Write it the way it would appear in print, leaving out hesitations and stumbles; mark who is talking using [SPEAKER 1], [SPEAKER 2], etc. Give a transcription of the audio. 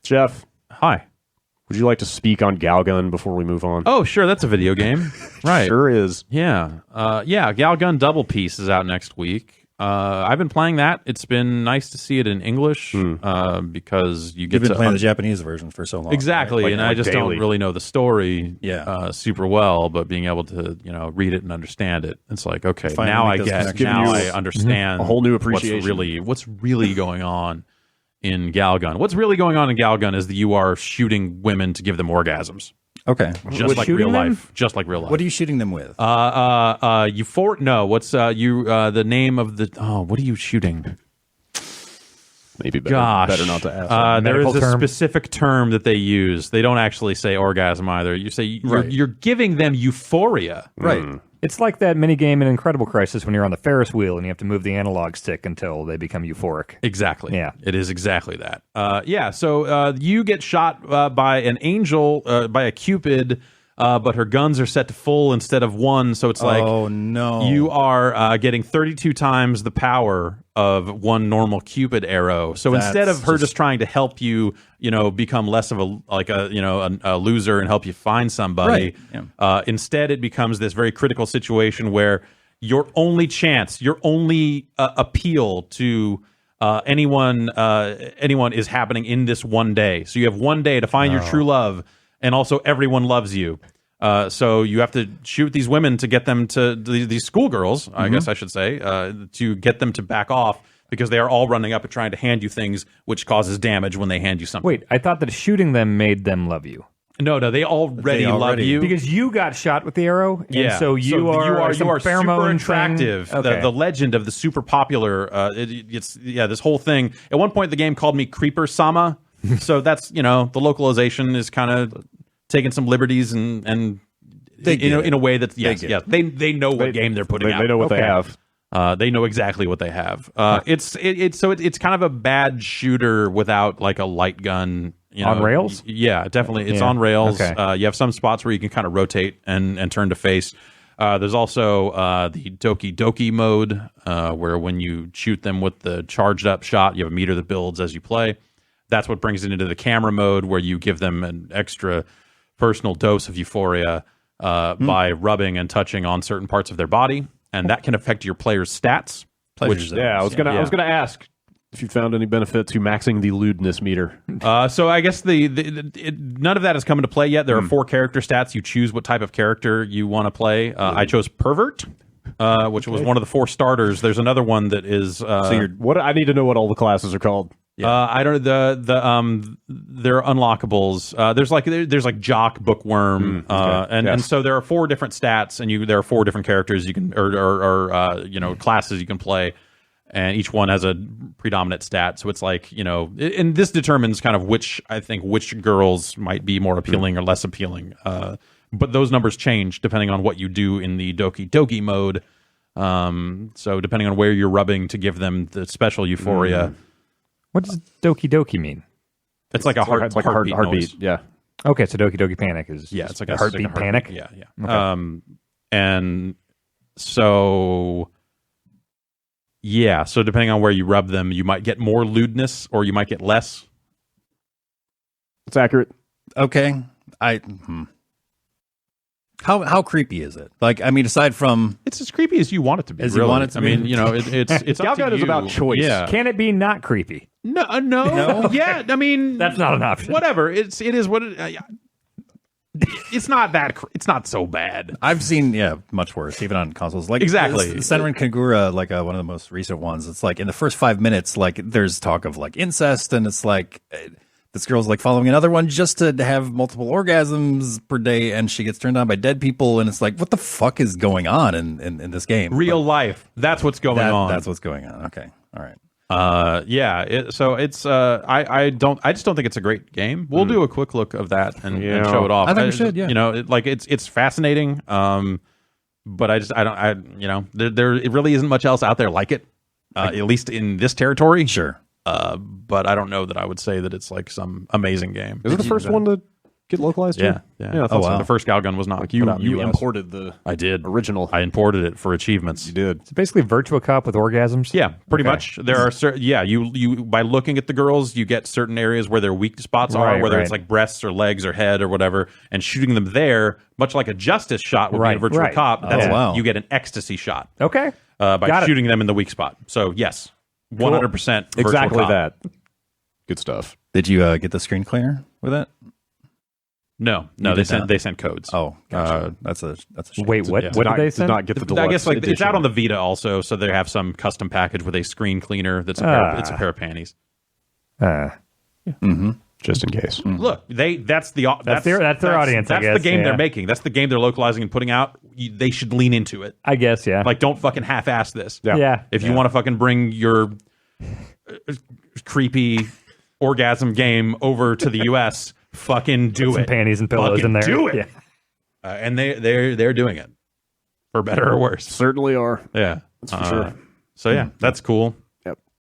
[SPEAKER 1] Jeff,
[SPEAKER 2] Hi.
[SPEAKER 1] would you like to speak on Galgun before we move on?
[SPEAKER 2] Oh, sure, that's a video game. Right.
[SPEAKER 1] Sure is.
[SPEAKER 2] Yeah. Galgun Double Peace is out next week. I've been playing that. It's been nice to see it in English because you get
[SPEAKER 3] You've been
[SPEAKER 2] to
[SPEAKER 3] playing the Japanese version for so long.
[SPEAKER 2] exactly,
[SPEAKER 3] right?
[SPEAKER 2] and I just
[SPEAKER 1] daily.
[SPEAKER 2] don't really know the story
[SPEAKER 3] Yeah.
[SPEAKER 2] super well. But being able to read it and understand it, it's like okay,
[SPEAKER 3] Finally
[SPEAKER 2] now I
[SPEAKER 3] make those
[SPEAKER 2] get,
[SPEAKER 3] connections.
[SPEAKER 2] now
[SPEAKER 1] Give you
[SPEAKER 2] I understand
[SPEAKER 1] a whole new appreciation.
[SPEAKER 2] What's really going on in Galgun. What's really going on in Galgun is that you are shooting women to give them orgasms,
[SPEAKER 3] Okay.
[SPEAKER 2] just like
[SPEAKER 4] shooting
[SPEAKER 2] real
[SPEAKER 4] them?
[SPEAKER 2] life. Just like real life.
[SPEAKER 3] What are you shooting them with?
[SPEAKER 2] No. What's the name of the? Oh, what are you shooting?
[SPEAKER 1] Maybe better,
[SPEAKER 2] Gosh,
[SPEAKER 1] better not to ask.
[SPEAKER 2] there is
[SPEAKER 4] Medical
[SPEAKER 2] a
[SPEAKER 4] term?
[SPEAKER 2] specific term that they use. They don't actually say orgasm either. You say you're giving them euphoria.
[SPEAKER 3] right.
[SPEAKER 4] It's like that mini game in Incredible Crisis when you're on the Ferris wheel and you have to move the analog stick until they become euphoric.
[SPEAKER 2] Exactly.
[SPEAKER 4] Yeah.
[SPEAKER 2] It is exactly that. So you get shot by an angel, by a Cupid, but her guns are set to full instead of one. So it's like,
[SPEAKER 3] Oh, no.
[SPEAKER 2] you are getting 32 times the power of one normal Cupid arrow. So instead of her just trying to help you, become less of a loser and help you find somebody,
[SPEAKER 3] Right.
[SPEAKER 2] instead it becomes this very critical situation where your only chance, your only appeal to anyone is happening in this one day. So you have one day to find your true love, and also everyone loves you. So you have to shoot these women to get them to these schoolgirls, I guess I should say, to get them to back off because they are all running up and trying to hand you things, which causes damage when they hand you something.
[SPEAKER 4] Wait, I thought that shooting them made them love you.
[SPEAKER 2] No, they already love you.
[SPEAKER 4] Because you got shot with the arrow, and so you are
[SPEAKER 2] super
[SPEAKER 4] pheromone
[SPEAKER 2] attractive.
[SPEAKER 4] thing. Okay.
[SPEAKER 2] The legend of the super popular. It's this whole thing. At one point, the game called me Creeper Sama. So that's the localization is kind of taking some liberties and in a way that they know what game they're putting out.
[SPEAKER 1] They know what they have.
[SPEAKER 2] They know exactly what they have. It's kind of a bad shooter without like a light gun.
[SPEAKER 4] On rails?
[SPEAKER 2] Yeah, definitely. It's
[SPEAKER 4] Yeah.
[SPEAKER 2] on rails.
[SPEAKER 4] Okay.
[SPEAKER 2] You have some spots where you can kind of rotate and turn to face. There's also the Doki Doki mode, where when you shoot them with the charged up shot, you have a meter that builds as you play. That's what brings it into the camera mode, where you give them an extra personal dose of euphoria by rubbing and touching on certain parts of their body, and that can affect your player's stats.
[SPEAKER 3] Pleasure
[SPEAKER 1] I was
[SPEAKER 3] zones.
[SPEAKER 1] gonna ask if you found any benefit to maxing the lewdness meter.
[SPEAKER 2] So I guess none of that has come into play yet. There are 4 character stats. You choose what type of character you want to play. I chose pervert, which was one of the 4 starters. There's another one that is.
[SPEAKER 1] So what I need to know what all the classes are called.
[SPEAKER 2] I don't they're unlockables. There's like jock, bookworm, and so there are 4 different stats, and there are 4 different characters you can or classes you can play. And each one has a predominant stat, so it's like and this determines kind of which girls might be more appealing or less appealing. But those numbers change depending on what you do in the Doki Doki mode. So depending on where you're rubbing to give them the special euphoria.
[SPEAKER 4] What does Doki Doki mean?
[SPEAKER 2] It's like a heartbeat. Noise.
[SPEAKER 1] Yeah.
[SPEAKER 4] Okay, so Doki Doki Panic is
[SPEAKER 2] It's like
[SPEAKER 4] a heartbeat panic.
[SPEAKER 2] Yeah.
[SPEAKER 4] Okay.
[SPEAKER 2] And so. Yeah, so depending on where you rub them, you might get more lewdness or you might get less.
[SPEAKER 1] It's accurate.
[SPEAKER 3] Okay. How creepy is it? Like, I mean, aside from
[SPEAKER 2] It's as creepy as you want it to be.
[SPEAKER 3] As you want it to be?
[SPEAKER 2] I mean, it's up to
[SPEAKER 1] Galgun
[SPEAKER 2] you.
[SPEAKER 1] is about choice.
[SPEAKER 2] Yeah.
[SPEAKER 4] Can it be not creepy?
[SPEAKER 2] No. Yeah, I mean,
[SPEAKER 4] That's not an option.
[SPEAKER 2] whatever. It is what it. It's not that. It's not so bad.
[SPEAKER 3] I've seen much worse, even on consoles. Like
[SPEAKER 2] Exactly.
[SPEAKER 3] Senran Kagura, like one of the most recent ones. It's like in the first 5 minutes, like there's talk of like incest, and it's like this girl's like following another one just to have multiple orgasms per day, and she gets turned on by dead people, and it's like, what the fuck is going on in this game?
[SPEAKER 2] Real life. That's what's going on.
[SPEAKER 3] That's what's going on. Okay, all right.
[SPEAKER 2] So it's I just don't think it's a great game. We'll do a quick look of that and show it off.
[SPEAKER 3] I think we should. Yeah,
[SPEAKER 2] it's fascinating. But there it really isn't much else out there like it. At least in this territory.
[SPEAKER 3] Sure.
[SPEAKER 2] But I don't know that I would say that it's like some amazing game.
[SPEAKER 1] Is it the first one to get localized too?
[SPEAKER 2] Yeah.
[SPEAKER 1] I thought so.
[SPEAKER 2] The first Galgun was not.
[SPEAKER 1] Like you
[SPEAKER 2] put out in the US.
[SPEAKER 1] imported the
[SPEAKER 2] I did.
[SPEAKER 1] original.
[SPEAKER 2] I imported it for achievements.
[SPEAKER 1] You did.
[SPEAKER 4] It's basically Virtua Cop with orgasms.
[SPEAKER 2] Yeah, pretty much. There are you by looking at the girls, you get certain areas where their weak spots are,
[SPEAKER 4] Right,
[SPEAKER 2] whether
[SPEAKER 4] right.
[SPEAKER 2] it's like breasts or legs or head or whatever, and shooting them there, much like a justice shot would be in
[SPEAKER 4] Right,
[SPEAKER 2] Virtua
[SPEAKER 4] right.
[SPEAKER 2] Cop. That's
[SPEAKER 3] wow.
[SPEAKER 2] you get an ecstasy shot
[SPEAKER 4] Okay.
[SPEAKER 2] by
[SPEAKER 4] Got it.
[SPEAKER 2] shooting them in the weak spot. So yes, 100%
[SPEAKER 1] Exactly that. Good stuff.
[SPEAKER 3] Did you get the screen cleaner with it?
[SPEAKER 2] No,
[SPEAKER 3] You
[SPEAKER 2] they
[SPEAKER 3] did
[SPEAKER 2] sent
[SPEAKER 3] not.
[SPEAKER 2] they sent codes.
[SPEAKER 3] Oh, gotcha. That's a shame.
[SPEAKER 4] Wait, what?
[SPEAKER 1] Did
[SPEAKER 4] What
[SPEAKER 1] not-
[SPEAKER 4] did they
[SPEAKER 1] did
[SPEAKER 4] send?
[SPEAKER 1] not get the deluxe
[SPEAKER 2] I guess like it's
[SPEAKER 1] edition.
[SPEAKER 2] out on the Vita also, so they have some custom package with a screen cleaner that's it's a pair of panties.
[SPEAKER 1] just in case.
[SPEAKER 2] Look, that's their
[SPEAKER 4] audience, I
[SPEAKER 2] That's the
[SPEAKER 4] guess,
[SPEAKER 2] game
[SPEAKER 4] yeah.
[SPEAKER 2] they're making. That's the game they're localizing and putting out. They should lean into it.
[SPEAKER 4] I guess, yeah.
[SPEAKER 2] Like, don't fucking half-ass this.
[SPEAKER 4] Yeah.
[SPEAKER 2] If you want to fucking bring your creepy orgasm game over to the U.S., fucking do
[SPEAKER 4] Some
[SPEAKER 2] it.
[SPEAKER 4] panties and pillows
[SPEAKER 2] Fucking
[SPEAKER 4] in there.
[SPEAKER 2] do it.
[SPEAKER 4] Yeah.
[SPEAKER 2] And they're doing it, for better or worse.
[SPEAKER 1] Certainly are.
[SPEAKER 2] Yeah,
[SPEAKER 1] That's for sure.
[SPEAKER 2] So yeah, that's cool.